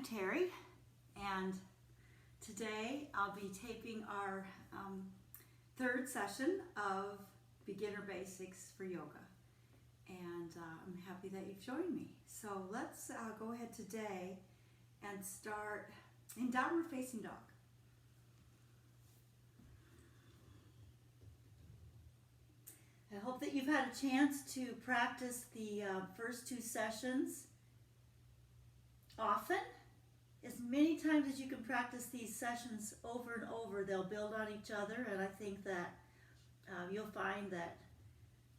I'm Terry, and today I'll be taping our third session of Beginner Basics for Yoga, and I'm happy that you've joined me. So let's go ahead today and start in downward facing dog. I hope that you've had a chance to practice the first two sessions often. As many times as you can practice these sessions over and over, they'll build on each other, and I think that you'll find that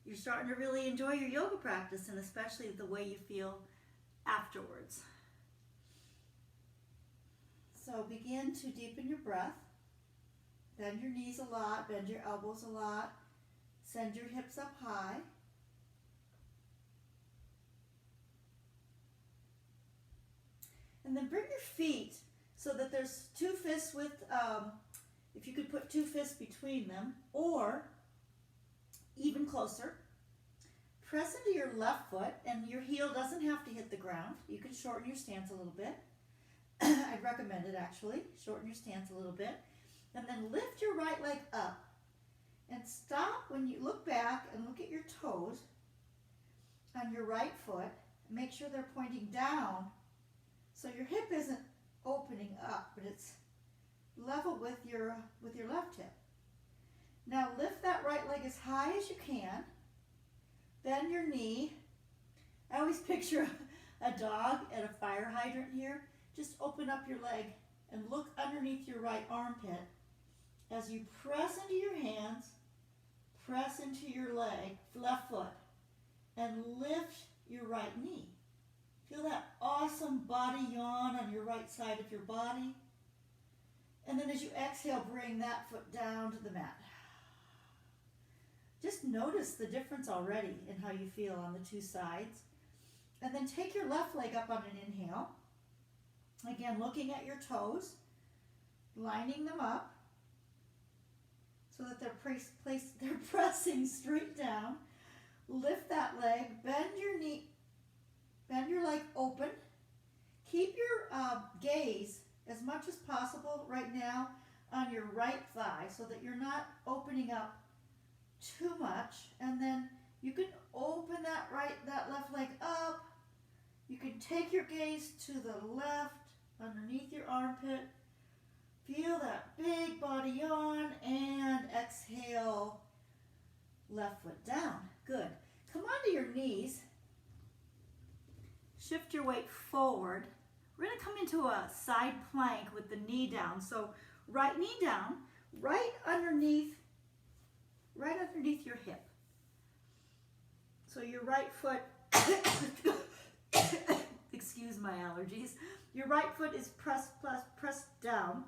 you're starting to really enjoy your yoga practice, and especially the way you feel afterwards. So begin to deepen your breath. Bend your knees a lot, bend your elbows a lot. Send your hips up high. And then bring your feet so that there's two fists with, if you could put two fists between them, or even closer. Press into your left foot, and your heel doesn't have to hit the ground. You can shorten your stance a little bit. I'd recommend it actually. Shorten your stance a little bit. And then lift your right leg up. And stop when you look back and look at your toes on your right foot. Make sure they're pointing down so your hip isn't opening up, but it's level with your left hip. Now lift that right leg as high as you can. Bend your knee. I always picture a dog at a fire hydrant here. Just open up your leg and look underneath your right armpit as you press into your hands. Press into your leg, left foot, and lift your right knee. Feel that awesome body yawn on your right side of your body. And then as you exhale, bring that foot down to the mat. Just notice the difference already in how you feel on the two sides. And then take your left leg up on an inhale. Again, looking at your toes, lining them up, so that they're pressing straight down. Lift that leg, bend your knee, bend your leg open. Keep your gaze as much as possible right now on your right thigh so that you're not opening up too much. And then you can open that left leg up. You can take your gaze to the left underneath your armpit. Feel that big body yawn and exhale, left foot down. Good. Come onto your knees. Shift your weight forward. We're going to come into a side plank with the knee down. So right knee down, right underneath your hip. So your right foot, excuse my allergies, your right foot is pressed down.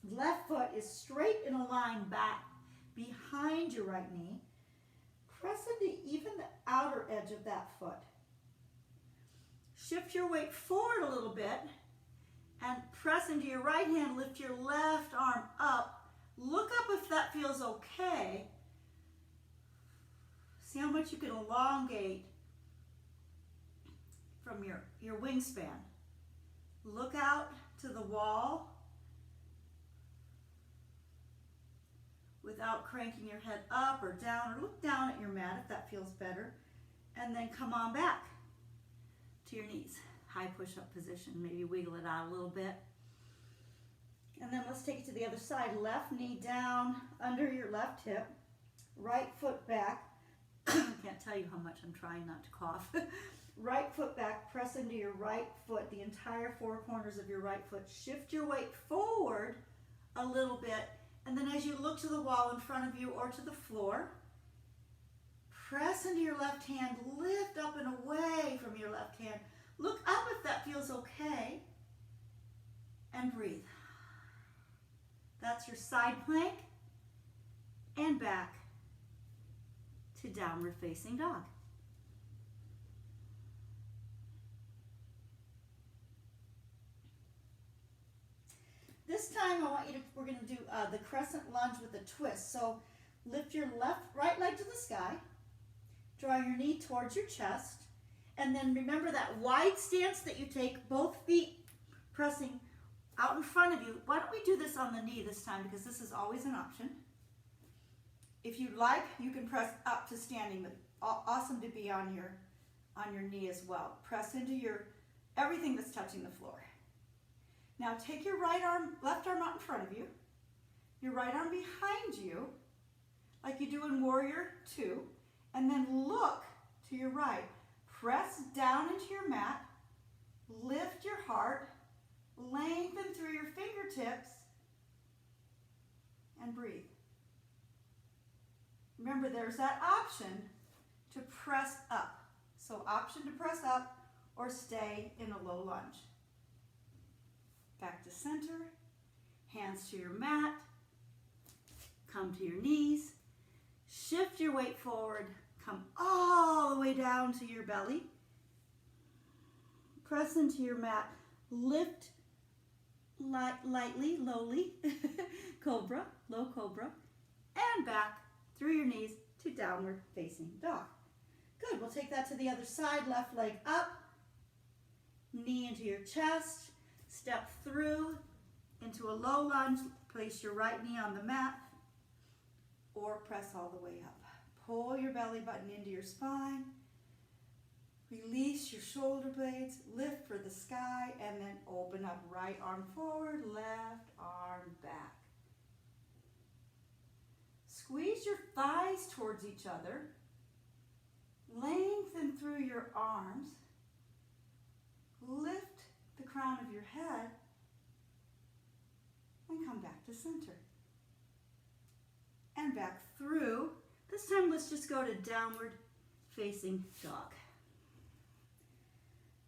Left foot is straight in a line back behind your right knee. Press into even the outer edge of that foot. Shift your weight forward a little bit and press into your right hand. Lift your left arm up. Look up if that feels okay. See how much you can elongate from your wingspan. Look out to the wall without cranking your head up or down, or look down at your mat if that feels better. And then come on back to your knees. High push-up position, maybe wiggle it out a little bit. And then let's take it to the other side. Left knee down under your left hip, right foot back. I can't tell you how much I'm trying not to cough. Right foot back, press into your right foot, the entire four corners of your right foot. Shift your weight forward a little bit. And then as you look to the wall in front of you or to the floor, press into your left hand, lift up and away from your left hand. Look up if that feels okay, and breathe. That's your side plank, and back to downward facing dog. This time we're going to do the crescent lunge with a twist. So lift your right leg to the sky, draw your knee towards your chest, and then remember that wide stance that you take, both feet pressing out in front of you. Why don't we do this on the knee this time, because this is always an option. If you'd like, you can press up to standing, but awesome to be on your knee as well. Press into your everything that's touching the floor. Now take your left arm out in front of you, your right arm behind you, like you do in Warrior 2, and then look to your right. Press down into your mat, lift your heart, lengthen through your fingertips, and breathe. Remember, there's that option to press up. So option to press up or stay in a low lunge. Back to center, hands to your mat, come to your knees, shift your weight forward, come all the way down to your belly, press into your mat, lift lightly, lowly, cobra, low cobra, and back through your knees to downward facing dog. Good, we'll take that to the other side, left leg up, knee into your chest, step through into a low lunge, place your right knee on the mat, or press all the way up. Pull your belly button into your spine, release your shoulder blades, lift for the sky, and then open up. Right arm forward, left arm back. Squeeze your thighs towards each other, lengthen through your arms, lift the crown of your head, and come back to center. And back through. This time let's just go to downward facing dog.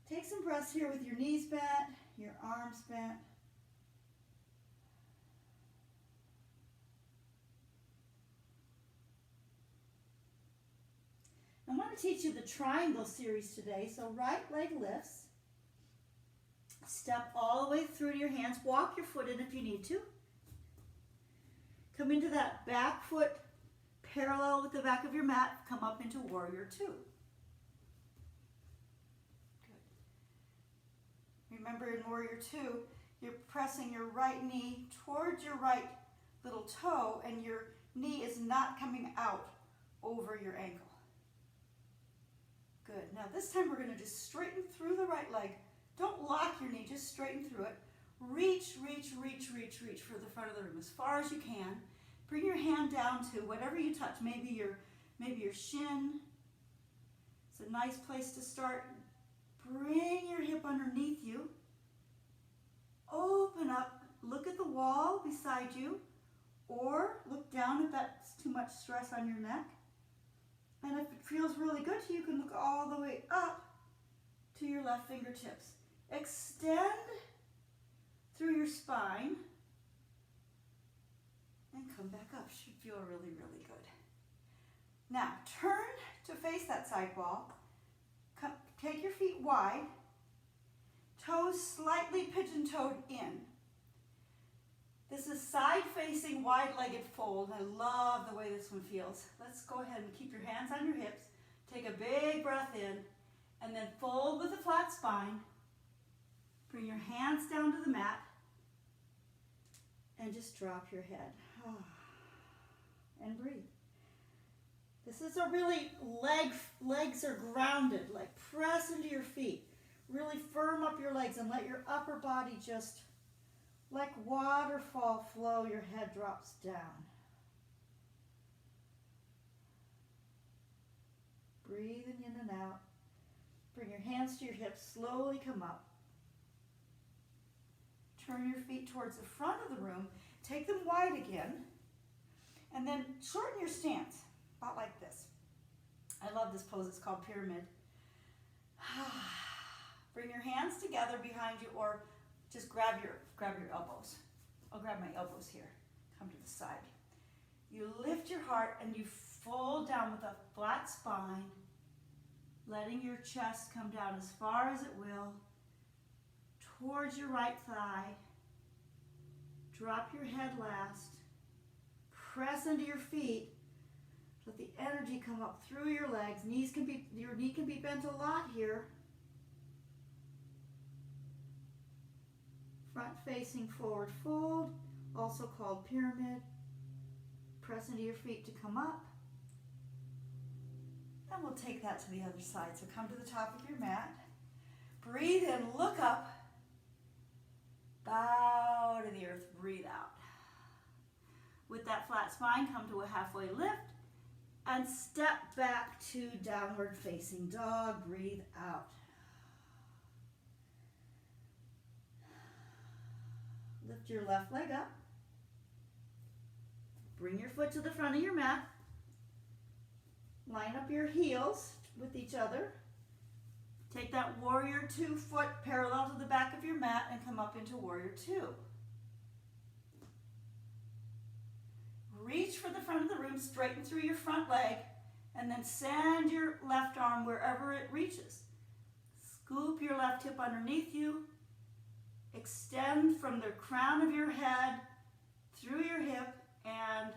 Take some breaths here with your knees bent, your arms bent. I want to teach you the triangle series today. So right leg lifts. Step all the way through to your hands. Walk your foot in if you need to. Come into that back foot parallel with the back of your mat. Come up into Warrior 2. Good. Remember in Warrior 2, you're pressing your right knee towards your right little toe, and your knee is not coming out over your ankle. Good. Now this time we're going to just straighten through the right leg. Don't lock your knee, just straighten through it. Reach, reach, reach, reach, reach for the front of the room as far as you can. Bring your hand down to whatever you touch, maybe your shin. It's a nice place to start. Bring your hip underneath you. Open up, look at the wall beside you, or look down if that's too much stress on your neck. And if it feels really good to you, you can look all the way up to your left fingertips. Extend through your spine and come back up. Should feel really, really good. Now, turn to face that side wall. Take your feet wide, toes slightly pigeon-toed in. This is side-facing, wide-legged fold. I love the way this one feels. Let's go ahead and keep your hands on your hips. Take a big breath in, and then fold with a flat spine. Bring your hands down to the mat, and just drop your head. And breathe. This is a really, legs are grounded, like press into your feet. Really firm up your legs and let your upper body just, like waterfall flow, your head drops down. Breathing in and out. Bring your hands to your hips, slowly come up. Turn your feet towards the front of the room. Take them wide again. And then shorten your stance, about like this. I love this pose, it's called pyramid. Bring your hands together behind you, or just grab your elbows. I'll grab my elbows here. Come to the side. You lift your heart and you fold down with a flat spine, letting your chest come down as far as it will, towards your right thigh. Drop your head last. Press into your feet. Let the energy come up through your legs. Your knee can be bent a lot here. Front facing forward fold, also called pyramid. Press into your feet to come up. And we'll take that to the other side. So come to the top of your mat. Breathe in, look up. Bow to the earth, breathe out. With that flat spine, come to a halfway lift and step back to downward facing dog. Breathe out. Lift your left leg up. Bring your foot to the front of your mat. Line up your heels with each other. Take that warrior 2 foot parallel to the back of your mat and come up into warrior 2. Reach for the front of the room, straighten through your front leg, and then send your left arm wherever it reaches. Scoop your left hip underneath you. Extend from the crown of your head through your hip and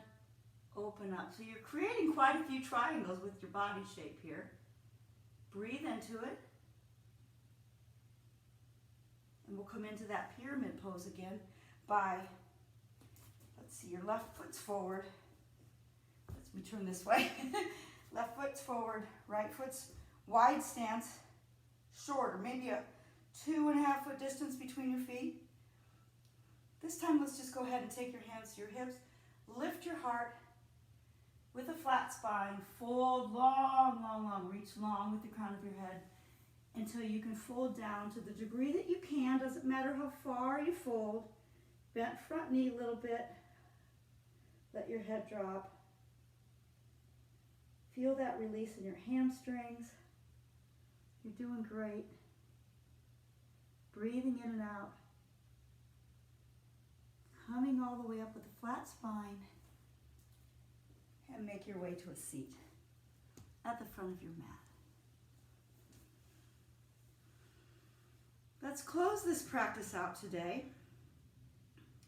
open up. So you're creating quite a few triangles with your body shape here. Breathe into it. And we'll come into that pyramid pose again by, let's see, your left foot's forward. Let me turn this way. Left foot's forward, right foot's wide stance, shorter, maybe a 2.5 foot distance between your feet. This time, let's just go ahead and take your hands to your hips. Lift your heart with a flat spine. Fold long, long, long. Reach long with the crown of your head until you can fold down to the degree that you can. Doesn't matter how far you fold. Bent front knee a little bit. Let your head drop. Feel that release in your hamstrings. You're doing great. Breathing in and out. Coming all the way up with a flat spine. And make your way to a seat at the front of your mat. Let's close this practice out today.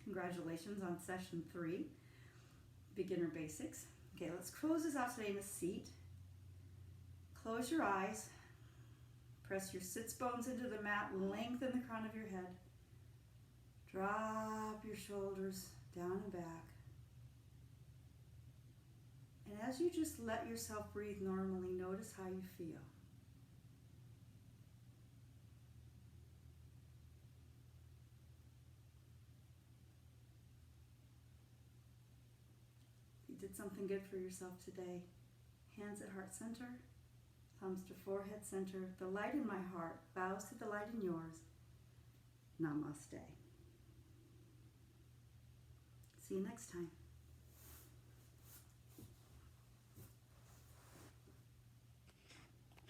Congratulations on session 3, beginner basics. Okay, let's close this out today in a seat. Close your eyes. Press your sits bones into the mat. Lengthen the crown of your head. Drop your shoulders down and back. And as you just let yourself breathe normally, notice how you feel. You did something good for yourself today. Hands at heart center, thumbs to forehead center. The light in my heart bows to the light in yours. Namaste. See you next time.